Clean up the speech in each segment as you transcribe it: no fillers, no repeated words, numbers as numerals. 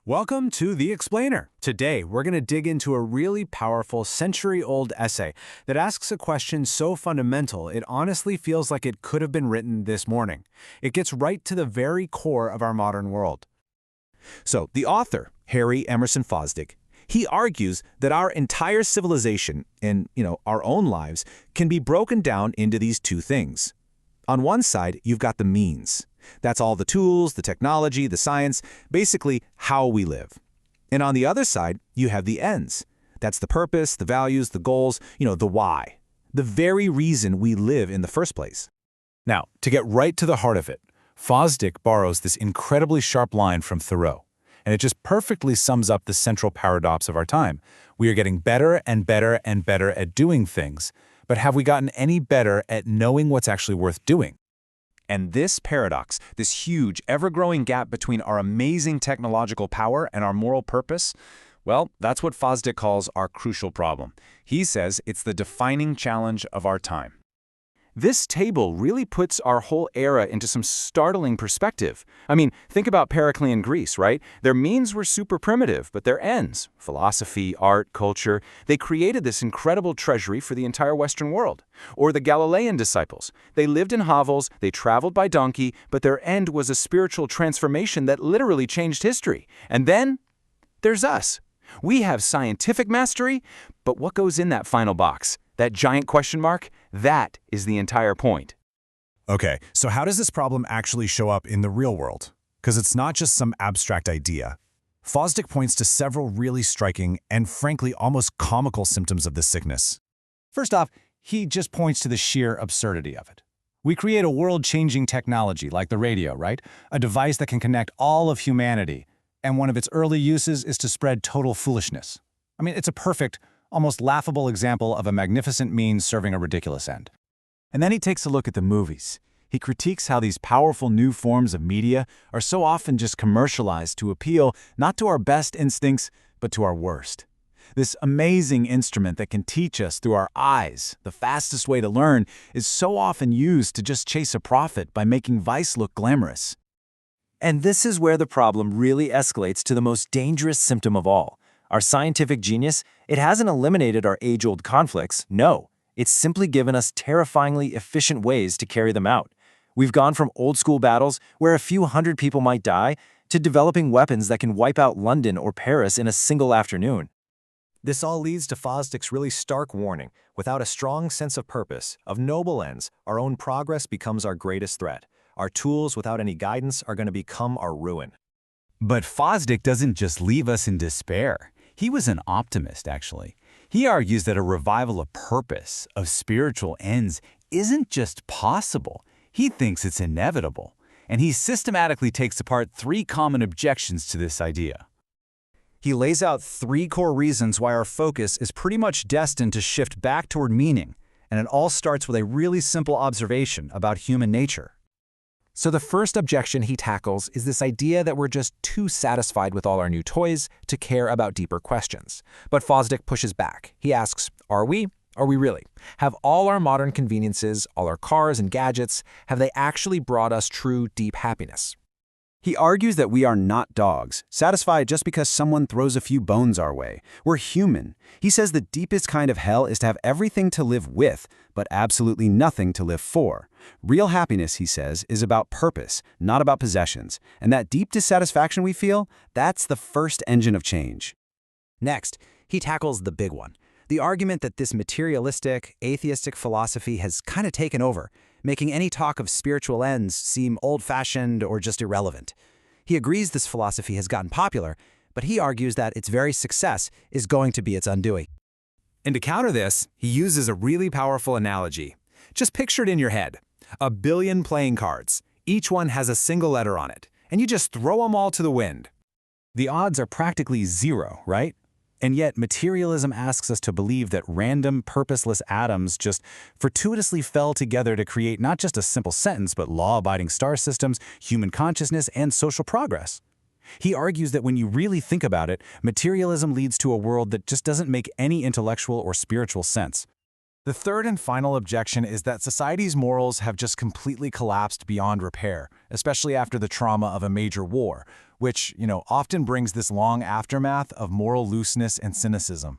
Welcome to The Explainer. Today, we're going to dig into a really powerful century-old essay that asks a question so fundamental it honestly feels like it could have been written this morning. It gets right to the very core of our modern world. So, the author, Harry Emerson Fosdick, he argues that our entire civilization and, our own lives can be broken down into these two things. On one side, you've got the means. That's all the tools, the technology, the science, basically how we live. And on the other side, you have the ends. That's the purpose, the values, the goals, the why. The very reason we live in the first place. Now, to get right to the heart of it, Fosdick borrows this incredibly sharp line from Thoreau, and it just perfectly sums up the central paradox of our time. We are getting better and better and better at doing things, but have we gotten any better at knowing what's actually worth doing? And this paradox, this huge, ever-growing gap between our amazing technological power and our moral purpose, well, that's what Fosdick calls our crucial problem. He says it's the defining challenge of our time. This table really puts our whole era into some startling perspective. I mean, think about Periclean Greece, right? Their means were super primitive, but their ends, philosophy, art, culture, they created this incredible treasury for the entire Western world. Or the Galilean disciples. They lived in hovels, they traveled by donkey, but their end was a spiritual transformation that literally changed history. And then, there's us. We have scientific mastery, but what goes in that final box? That giant question mark? That is the entire point. Okay, so how does this problem actually show up in the real world? Because it's not just some abstract idea. Fosdick points to several really striking and frankly almost comical symptoms of this sickness. First off, he just points to the sheer absurdity of it. We create a world-changing technology like the radio, right? A device that can connect all of humanity, and one of its early uses is to spread total foolishness. I mean, it's a perfect, almost laughable example of a magnificent means serving a ridiculous end. And then he takes a look at the movies. He critiques how these powerful new forms of media are so often just commercialized to appeal not to our best instincts, but to our worst. This amazing instrument that can teach us through our eyes, the fastest way to learn, is so often used to just chase a profit by making vice look glamorous. And this is where the problem really escalates to the most dangerous symptom of all. Our scientific genius, it hasn't eliminated our age-old conflicts, no. It's simply given us terrifyingly efficient ways to carry them out. We've gone from old-school battles where a few hundred people might die to developing weapons that can wipe out London or Paris in a single afternoon. This all leads to Fosdick's really stark warning. Without a strong sense of purpose, of noble ends, our own progress becomes our greatest threat. Our tools without any guidance are going to become our ruin. But Fosdick doesn't just leave us in despair. He was an optimist, actually. He argues that a revival of purpose, of spiritual ends, isn't just possible. He thinks it's inevitable. And he systematically takes apart three common objections to this idea. He lays out three core reasons why our focus is pretty much destined to shift back toward meaning, and it all starts with a really simple observation about human nature. So the first objection he tackles is this idea that we're just too satisfied with all our new toys to care about deeper questions. But Fosdick pushes back. He asks, are we? Are we really? Have all our modern conveniences, all our cars and gadgets, have they actually brought us true, deep happiness? He argues that we are not dogs, satisfied just because someone throws a few bones our way. We're human. He says the deepest kind of hell is to have everything to live with, but absolutely nothing to live for. Real happiness, he says, is about purpose, not about possessions. And that deep dissatisfaction we feel, that's the first engine of change. Next, he tackles the big one. The argument that this materialistic, atheistic philosophy has kind of taken over, making any talk of spiritual ends seem old-fashioned or just irrelevant. He agrees this philosophy has gotten popular, but he argues that its very success is going to be its undoing. And to counter this, he uses a really powerful analogy. Just picture it in your head. 1 billion playing cards. Each one has a single letter on it, and you just throw them all to the wind. The odds are practically zero, right? And yet, materialism asks us to believe that random, purposeless atoms just fortuitously fell together to create not just a simple sentence, but law-abiding star systems, human consciousness, and social progress. He argues that when you really think about it, materialism leads to a world that just doesn't make any intellectual or spiritual sense. The third and final objection is that society's morals have just completely collapsed beyond repair, especially after the trauma of a major war, which, often brings this long aftermath of moral looseness and cynicism.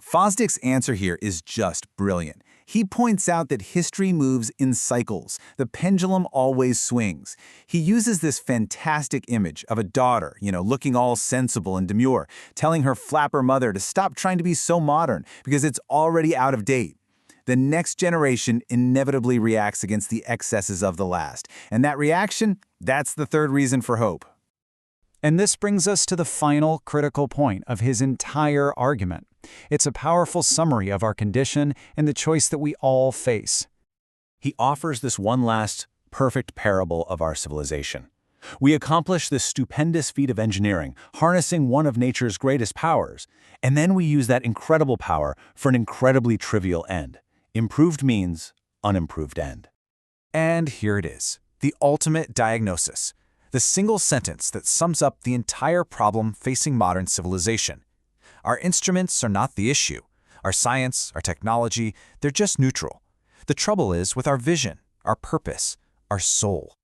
Fosdick's answer here is just brilliant. He points out that history moves in cycles. The pendulum always swings. He uses this fantastic image of a daughter, looking all sensible and demure, telling her flapper mother to stop trying to be so modern because it's already out of date. The next generation inevitably reacts against the excesses of the last. And that reaction, that's the third reason for hope. And this brings us to the final critical point of his entire argument. It's a powerful summary of our condition and the choice that we all face. He offers this one last, perfect parable of our civilization. We accomplish this stupendous feat of engineering, harnessing one of nature's greatest powers, and then we use that incredible power for an incredibly trivial end. Improved means unimproved end. And here it is, the ultimate diagnosis, the single sentence that sums up the entire problem facing modern civilization. Our instruments are not the issue. Our science, our technology, they're just neutral. The trouble is with our vision, our purpose, our soul.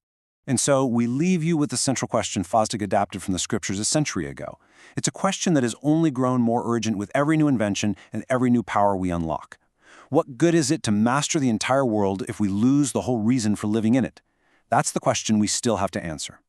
And so we leave you with the central question Fosdick adapted from the scriptures a century ago. It's a question that has only grown more urgent with every new invention and every new power we unlock. What good is it to master the entire world if we lose the whole reason for living in it? That's the question we still have to answer.